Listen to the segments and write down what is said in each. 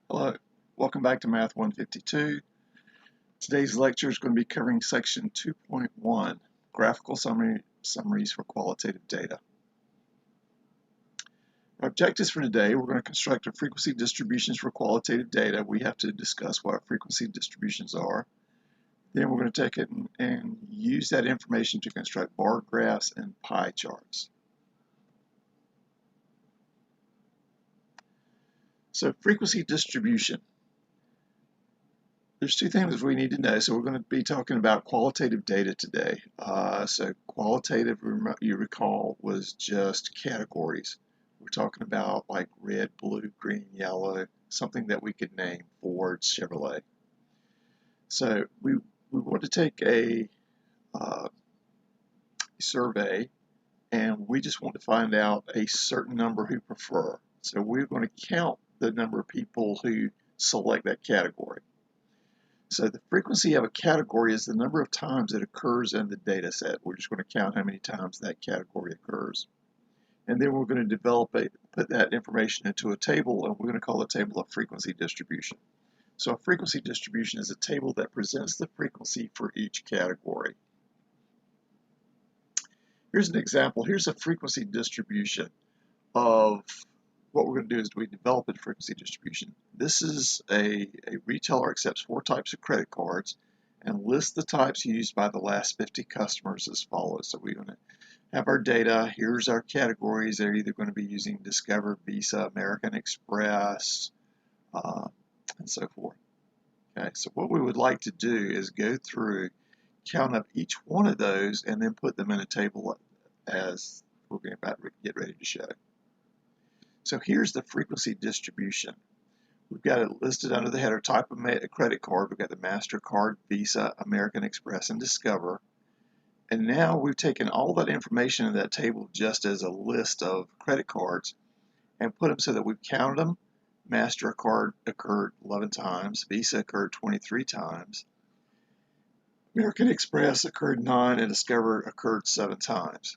Hello, welcome back to Math 152. Today's lecture is going to be covering section 2.1, graphical summaries for qualitative data. Our objectives for today, we're going to construct a frequency distributions for qualitative data. We have to discuss what frequency distributions are. Then we're going to take it and use that information to construct bar graphs and pie charts. So frequency distribution. There's two things we need to know. So we're going to be talking about qualitative data today. So qualitative, you recall, was just categories. We're talking about like red, blue, green, yellow, something that we could name, Ford, Chevrolet. So we want to take a survey, and we just want to find out a certain number who prefer. So we're going to count the number of people who select that category. So the frequency of a category is the number of times it occurs in the data set. We're just going to count how many times that category occurs. And then we're going to put that information into a table, and we're going to call the table a frequency distribution. So a frequency distribution is a table that presents the frequency for each category. Here's an example. Here's a frequency distribution of what we're going to do is we develop a frequency distribution. This is a retailer accepts 4 types of credit cards and lists the types used by the last 50 customers as follows. So we're going to have our data. Here's our categories. They're either going to be using Discover, Visa, American Express, and so forth. Okay, so what we would like to do is go through, count up each one of those, and then put them in a table as we're about to get ready to show. So here's the frequency distribution. We've got it listed under the header type of credit card. We've got the MasterCard, Visa, American Express, and Discover. And now we've taken all that information in that table just as a list of credit cards and put them so that we've counted them. MasterCard occurred 11 times, Visa occurred 23 times, American Express occurred 9, and Discover occurred 7 times.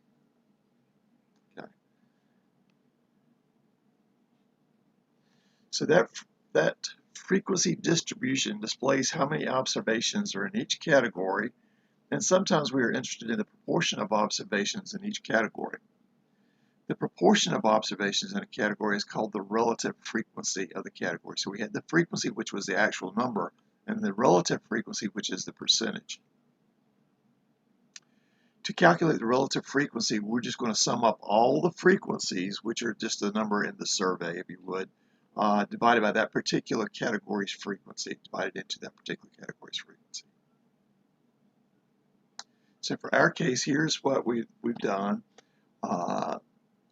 Okay. So that frequency distribution displays how many observations are in each category, and sometimes we are interested in the proportion of observations in each category. The proportion of observations in a category is called the relative frequency of the category. So we had the frequency, which was the actual number, and the relative frequency, which is the percentage. To calculate the relative frequency, we're just going to sum up all the frequencies, which are just the number in the survey, if you would, divided by that particular category's frequency, divided into that particular category's frequency. So for our case, here's what we've done.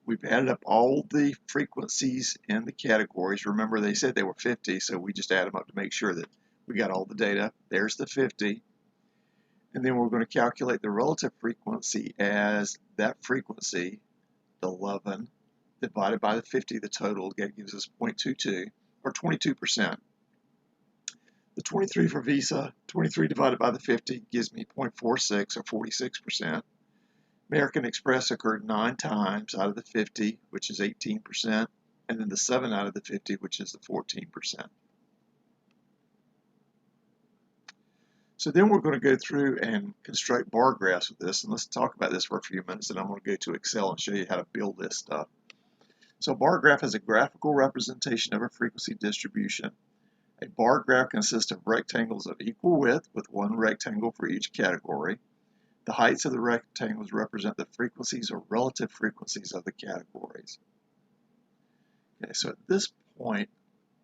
We've added up all the frequencies in the categories. Remember, they said they were 50, so we just add them up to make sure that we got all the data. There's the 50. And then we're going to calculate the relative frequency as that frequency, the 11, divided by the 50, the total, gives us 0.22, or 22%. The 23 for Visa, 23 divided by the 50 gives me 0.46, or 46%. American Express occurred 9 times out of the 50, which is 18%, and then the 7 out of the 50, which is the 14%. So then we're going to go through and construct bar graphs with this, and let's talk about this for a few minutes, and I'm going to go to Excel and show you how to build this stuff. So a bar graph is a graphical representation of a frequency distribution. A bar graph consists of rectangles of equal width with one rectangle for each category. The heights of the rectangles represent the frequencies or relative frequencies of the categories. Okay, so at this point,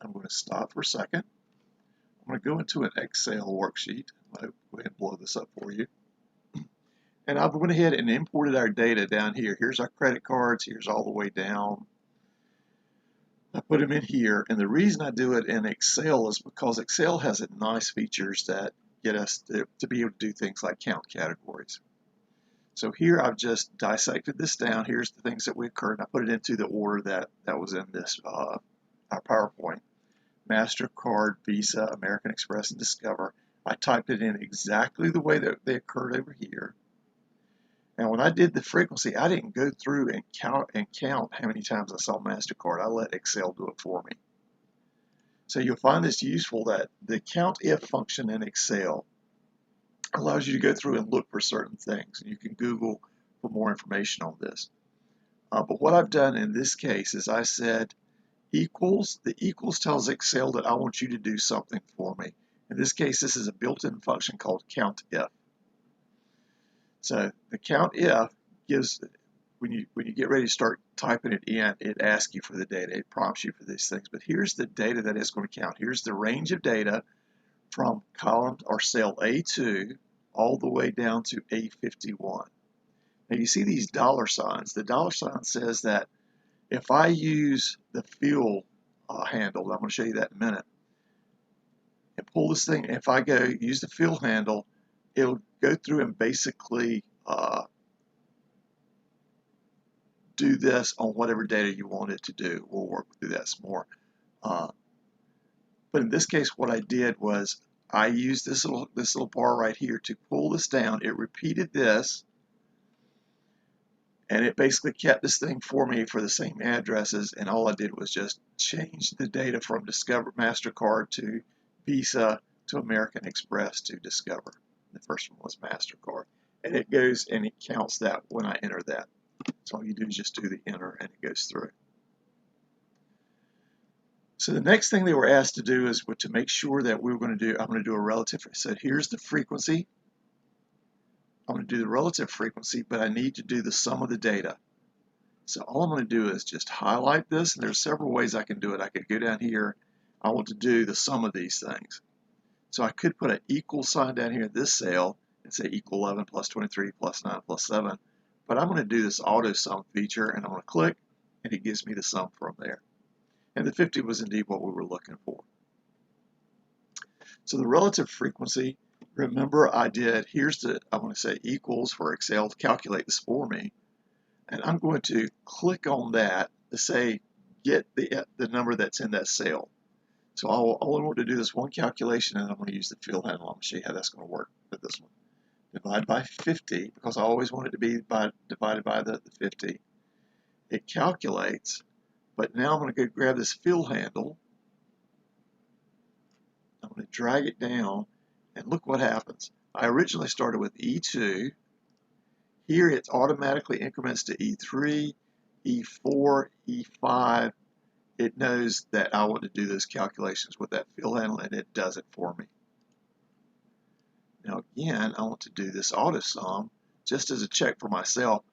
I'm going to stop for a second. I'm going to go into an Excel worksheet. I'll go ahead and blow this up for you. And I've went ahead and imported our data down here. Here's our credit cards. Here's all the way down. I put them in here. And the reason I do it in Excel is because Excel has nice features that get us to be able to do things like count categories. So here I've just dissected this down. Here's the things that we occurred. And I put it into the order that was in this our PowerPoint. MasterCard, Visa, American Express, and Discover. I typed it in exactly the way that they occurred over here. And when I did the frequency, I didn't go through and count how many times I saw MasterCard. I let Excel do it for me. So you'll find this useful, that the COUNTIF function in Excel allows you to go through and look for certain things. You can Google for more information on this. But what I've done in this case is I said equals. The equals tells Excel that I want you to do something for me. In this case, this is a built-in function called COUNTIF. So the COUNTIF gives, when you get ready to start typing it in, it asks you for the data. It prompts you for these things. But here's the data that it's going to count. Here's the range of data from column or cell A2 all the way down to A51. Now you see these dollar signs. The dollar sign says that if I use the fill handle, I'm going to show you that in a minute, and pull this thing, if I go use the fill handle, it'll go through and basically do this on whatever data you want it to do. We'll work through that some more. But in this case, what I did was I used this little bar right here to pull this down. It repeated this, and it basically kept this thing for me for the same addresses, and all I did was just change the data from Discover MasterCard to Visa to American Express to Discover. The first one was MasterCard. And it goes and it counts that when I enter that. So all you do is just do the enter and it goes through. So the next thing they were asked to do is to make sure that we were going to do, I'm going to do a relative. So here's the frequency. I'm going to do the relative frequency, but I need to do the sum of the data. So all I'm going to do is just highlight this, and there's several ways I can do it. I could go down here. I want to do the sum of these things. So I could put an equal sign down here in this cell and say equal 11 plus 23 plus 9 plus 7. But I'm going to do this auto sum feature, and I'm going to click, and it gives me the sum from there. And the 50 was indeed what we were looking for. So the relative frequency, remember I did, I want to say equals for Excel to calculate this for me. And I'm going to click on that to say, get the number that's in that cell. So all I want to do is one calculation, and I'm going to use the fill handle. I'm going to show you how that's going to work with this one. Divide by 50, because I always want it to be divided by the 50. It calculates, but now I'm going to go grab this fill handle. I'm going to drag it down, and look what happens. I originally started with E2. Here it automatically increments to E3, E4, E5. It knows that I want to do those calculations with that fill handle, and it does it for me. Now again, I want to do this auto sum just as a check for myself.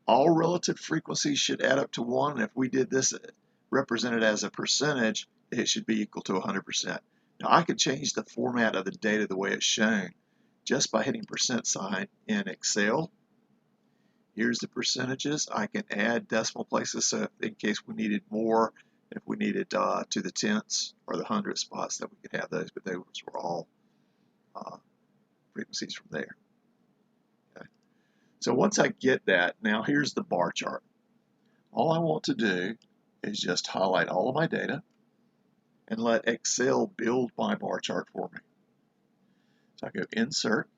All relative frequencies should add up to 1, and if we did this represented as a percentage, it should be equal to 100%. Now I could change the format of the data the way it's shown just by hitting % in Excel. Here's the percentages. I can add decimal places, so in case we needed more, if we needed to the tenths or the hundredth spots, that we could have those, but those were all frequencies from there. Okay. So once I get that, now here's the bar chart. All I want to do is just highlight all of my data and let Excel build my bar chart for me. So I go Insert.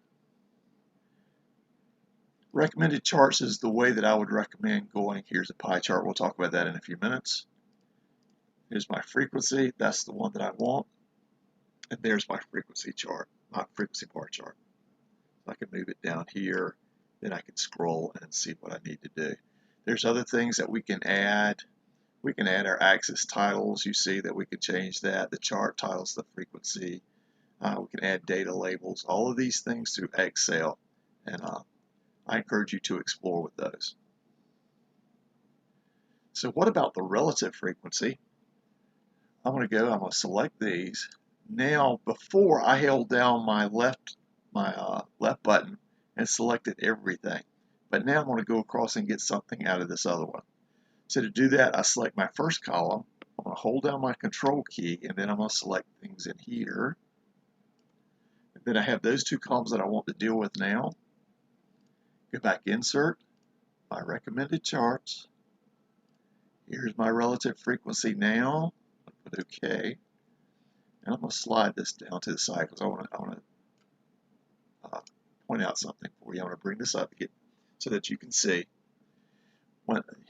Recommended charts is the way that I would recommend going. Here's a pie chart. We'll talk about that in a few minutes. Here's my frequency. That's the one that I want. And there's my frequency chart, my frequency bar chart. I can move it down here. Then I can scroll and see what I need to do. There's other things that we can add. We can add our axis titles. You see that we can change that. The chart titles, the frequency. We can add data labels. All of these things through Excel. And I encourage you to explore with those. So what about the relative frequency? I'm going to select these. Now, before I held down my left button and selected everything. But now I'm going to go across and get something out of this other one. So to do that, I select my first column. I'm going to hold down my control key, and then I'm going to select things in here. And then I have those two columns that I want to deal with now. Go back, Insert, my recommended charts. Here's my relative frequency now. I'll put OK. And I'm going to slide this down to the side because I want to point out something for you. I want to bring this up again so that you can see.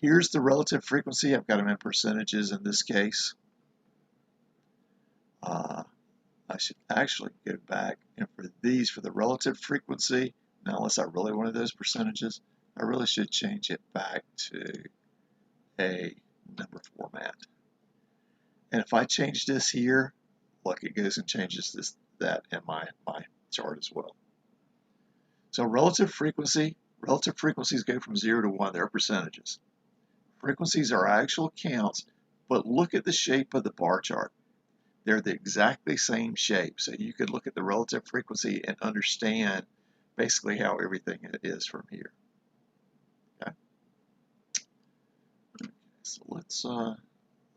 Here's the relative frequency. I've got them in percentages in this case. I should actually go back, and for these, for the relative frequency, now unless I really wanted those percentages, I really should change it back to a number format. And if I change this here, look, it goes and changes that in my chart as well. So relative frequencies go from 0 to 1. They're percentages. Frequencies are actual counts, but look at the shape of the bar chart. They're the exactly same shape. So you could look at the relative frequency and understand basically how everything is from here. Okay. So let's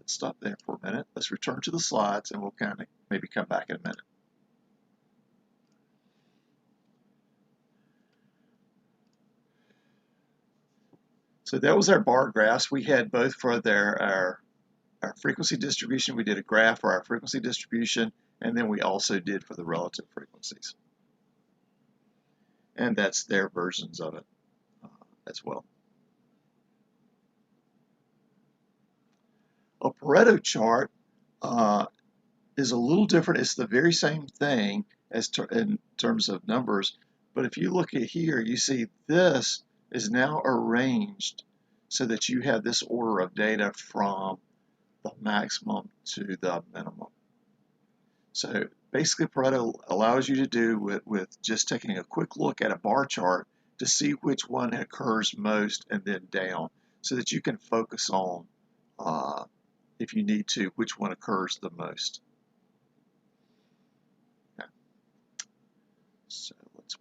stop there for a minute. Let's return to the slides, and we'll kind of maybe come back in a minute. So that was our bar graphs. We had both for our frequency distribution. We did a graph for our frequency distribution, and then we also did for the relative frequencies. And that's their versions of it as well. A Pareto chart is a little different. It's the very same thing as in terms of numbers, but if you look at here, you see this is now arranged so that you have this order of data from the maximum to the minimum. So basically Pareto allows you to do with just taking a quick look at a bar chart to see which one occurs most and then down, so that you can focus on, if you need to, which one occurs the most. Okay. So let's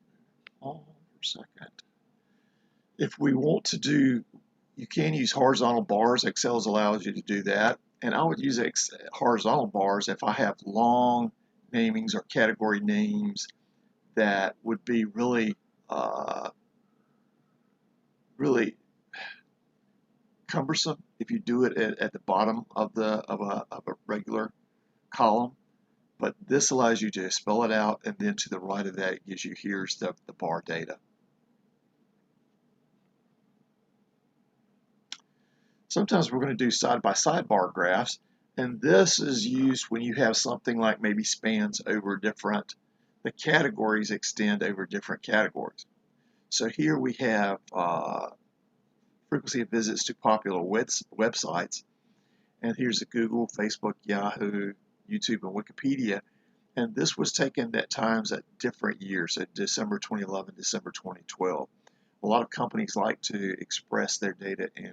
move on for a second. If we want to do, you can use horizontal bars. Excel allows you to do that. And I would use horizontal bars if I have long namings or category names that would be really, really cumbersome if you do it at the bottom of a regular column. But this allows you to spell it out, and then to the right of that, it gives you, here's the bar data. Sometimes we're going to do side-by-side bar graphs, and this is used when you have something like maybe spans over different, the categories extend over different categories. So here we have frequency of visits to popular websites, and here's the Google, Facebook, Yahoo, YouTube, and Wikipedia. And this was taken at times at different years, so December 2011, December 2012. A lot of companies like to express their data in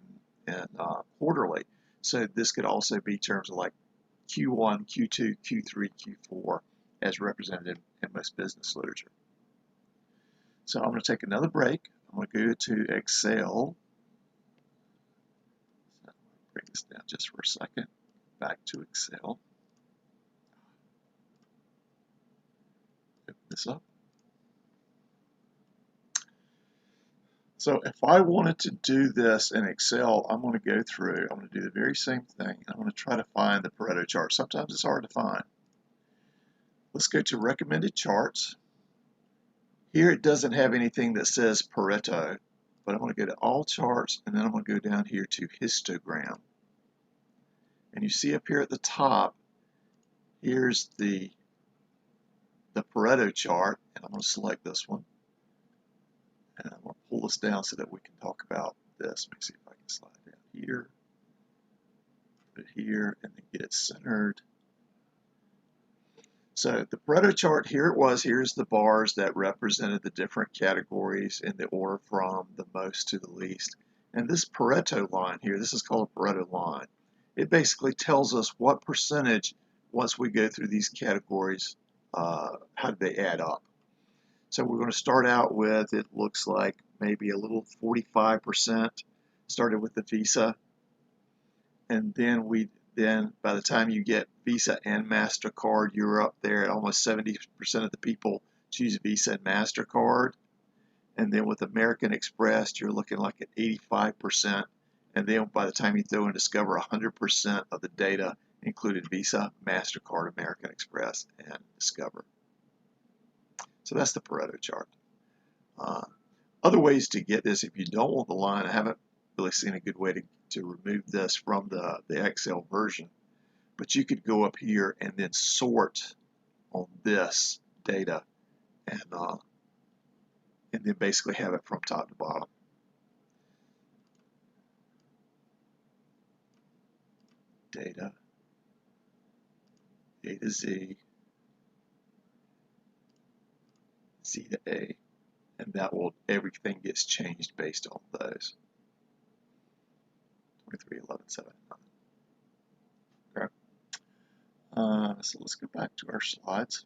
quarterly. So this could also be terms of like Q1, Q2, Q3, Q4 as represented in most business literature. So I'm going to take another break. I'm going to go to Excel. So I'm going to break this down just for a second. Back to Excel. Open this up. So if I wanted to do this in Excel, I'm going to go through, I'm going to do the very same thing. I'm going to try to find the Pareto chart. Sometimes it's hard to find. Let's go to recommended charts. Here it doesn't have anything that says Pareto, but I'm going to go to all charts, and then I'm going to go down here to histogram. And you see up here at the top, here's the Pareto chart, and I'm going to select this one. And I'm going to pull this down so that we can talk about this. Let me see if I can slide down here, put it here, and then get it centered. So the Pareto chart, here it was. Here's the bars that represented the different categories in the order from the most to the least. And this Pareto line here, this is called a Pareto line. It basically tells us what percentage, once we go through these categories, how do they add up. So we're going to start out with, it looks like maybe a little 45% started with the Visa. And then by the time you get Visa and MasterCard, you're up there at almost 70% of the people choose Visa and MasterCard. And then with American Express, you're looking like at 85%. And then by the time you throw in Discover, 100% of the data included Visa, MasterCard, American Express, and Discover. So that's the Pareto chart. Other ways to get this, if you don't want the line, I haven't really seen a good way to remove this from the Excel version. but you could go up here and then sort on this data and then basically have it from top to bottom. Data, A to Z, Z to A, and that will, everything gets changed based on those. 23, 11, 7, 9. Okay. So let's go back to our slides.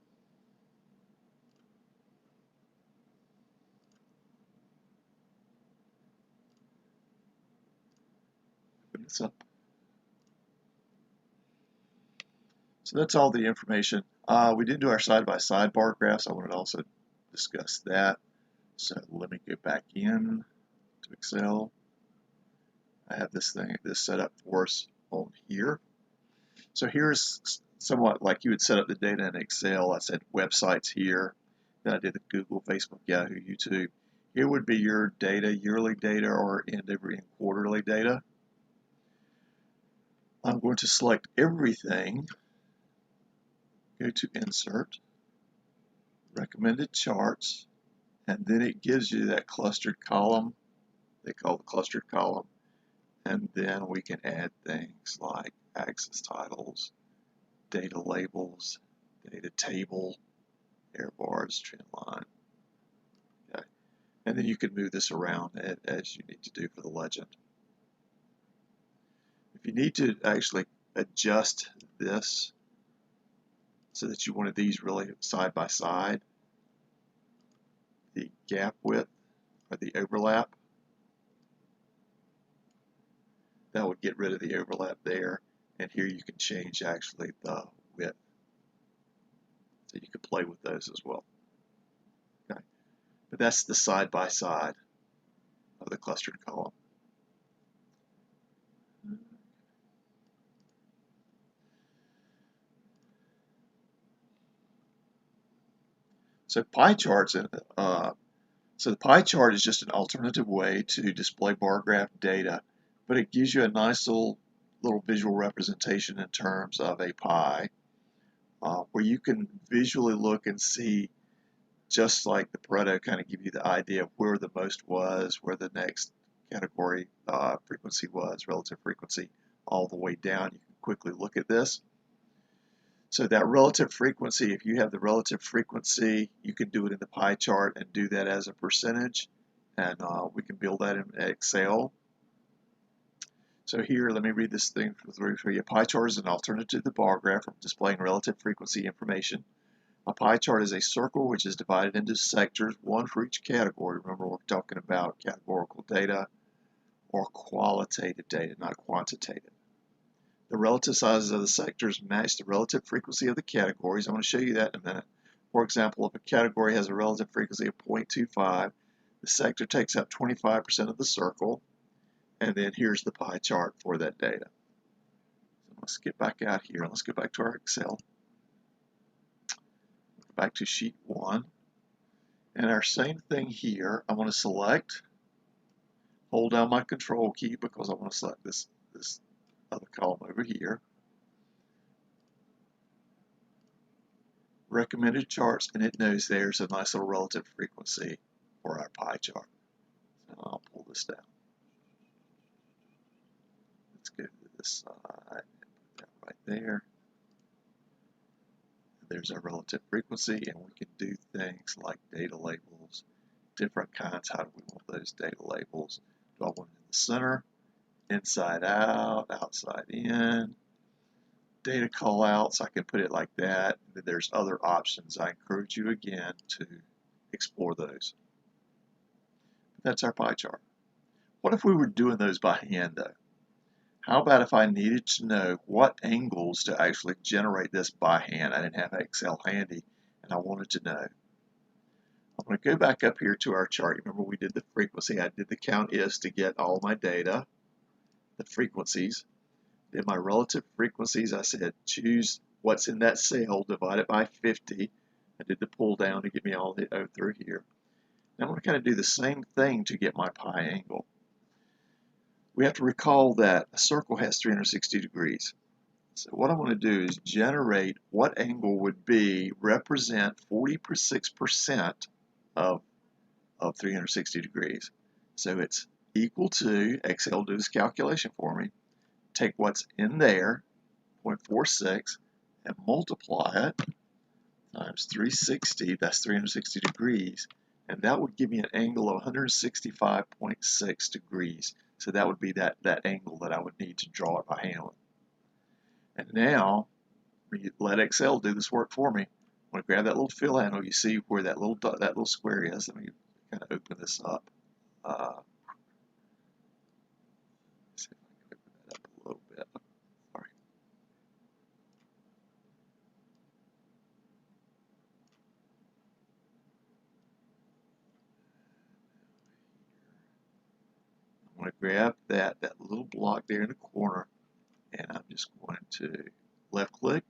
Open this up. So that's all the information. We did do our side-by-side bar graphs. I wanted to also discuss that. So let me go back in to Excel. I have this set up for us on here. So here's somewhat like you would set up the data in Excel. I said websites here. Then I did the Google, Facebook, Yahoo, YouTube. Here would be your data, yearly data, or end every quarterly data. I'm going to select everything. Go to Insert, Recommended Charts, and then it gives you that clustered column. They call the clustered column. And then we can add things like axis titles, data labels, data table, error bars, trend line. Okay. And then you can move this around as you need to do for the legend. If you need to actually adjust this so that you wanted these really side by side, the gap width or the overlap, that would get rid of the overlap there, and here you can change actually the width. So you can play with those as well. Okay. But that's the side by side of the clustered column. So pie charts, so the pie chart is just an alternative way to display bar graph data, but it gives you a nice little visual representation in terms of a pie, where you can visually look and see, just like the Pareto, kind of give you the idea of where the most was, where the next category frequency was, relative frequency, all the way down. You can quickly look at this. So that relative frequency, if you have the relative frequency, you can do it in the pie chart and do that as a percentage, and we can build that in Excel. So here, let me read this thing through for you. A pie chart is an alternative to the bar graph for displaying relative frequency information. A pie chart is a circle which is divided into sectors, one for each category. Remember, we're talking about categorical data or qualitative data, not quantitative. The relative sizes of the sectors match the relative frequency of the categories. I'm going to show you that in a minute. For example, if a category has a relative frequency of 0.25, the sector takes up 25% of the circle, and then here's the pie chart for that data. So let's get back out here. Let's go back to our Excel. Go back to sheet 1. And our same thing here, I want to select, hold down my control key because I want to select this other column over here. Recommended charts, and it knows there's a nice little relative frequency for our pie chart. So I'll pull this down. Let's go to this side, put that right there. There's our relative frequency, and we can do things like data labels, different kinds. How do we want those data labels? Do I want it in the center, inside out, outside in? Data callouts, I can put it like that. Then there's other options. I encourage you again to explore those. That's our pie chart. What if we were doing those by hand though? How about if I needed to know what angles to actually generate this by hand? I didn't have Excel handy and I wanted to know. I'm going to go back up here to our chart. Remember we did the frequency. I did the count is to get all my data, the frequencies. In my relative frequencies, I said choose what's in that cell, divide it by 50. I did the pull down to get me all the O through here. Now I'm going to kind of do the same thing to get my pi angle. We have to recall that a circle has 360 degrees. So what I'm going to do is generate what angle would represent 46% of 360 degrees. So it's equal to, Excel do this calculation for me, take what's in there, 0.46, and multiply it times 360, that's 360 degrees, and that would give me an angle of 165.6 degrees. So that would be that angle that I would need to draw it by hand. And now, let Excel do this work for me. I'm going to grab that little fill handle. You see where that little square is. Let me kind of open this up. See if I can open that up a little bit. All right. I'm going to grab that little block there in the corner, and I'm just going to left click,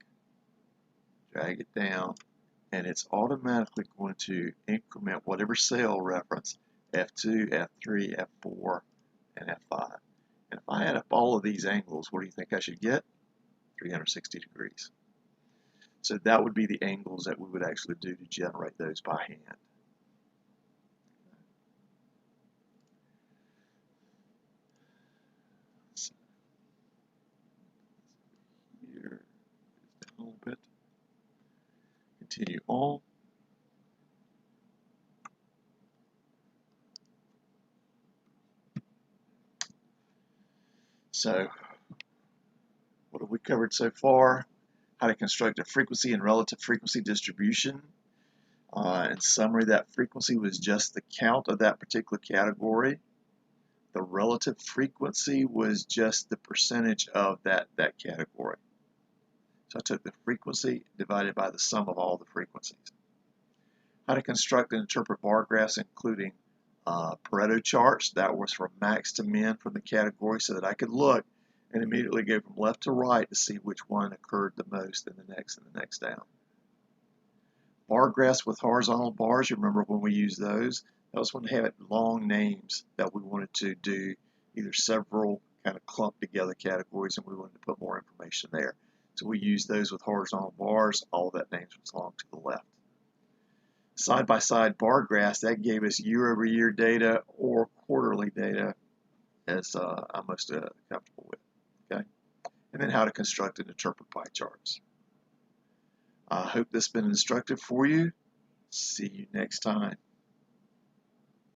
drag it down, and it's automatically going to increment whatever cell reference, F2, F3, F4, and F5. And if I add up all of these angles, what do you think I should get? 360 degrees. So that would be the angles that we would actually do to generate those by hand. So here, down a little bit. Continue on. So what have we covered so far? How to construct a frequency and relative frequency distribution. In summary, that frequency was just the count of that particular category. The relative frequency was just the percentage of that category. So I took the frequency divided by the sum of all the frequencies. How to construct and interpret bar graphs, including Pareto charts. That was from max to min from the category, so that I could look and immediately go from left to right to see which one occurred the most in the next and the next down. Bar graphs with horizontal bars, you remember when we used those? That was when they had long names that we wanted to do either several kind of clumped together categories, and we wanted to put more information there. So we used those with horizontal bars. All of that names was along to the left. Side-by-side bar graphs, that gave us year-over-year data or quarterly data, as I'm most comfortable with. Okay, and then how to construct and interpret pie charts. I hope this has been instructive for you. See you next time.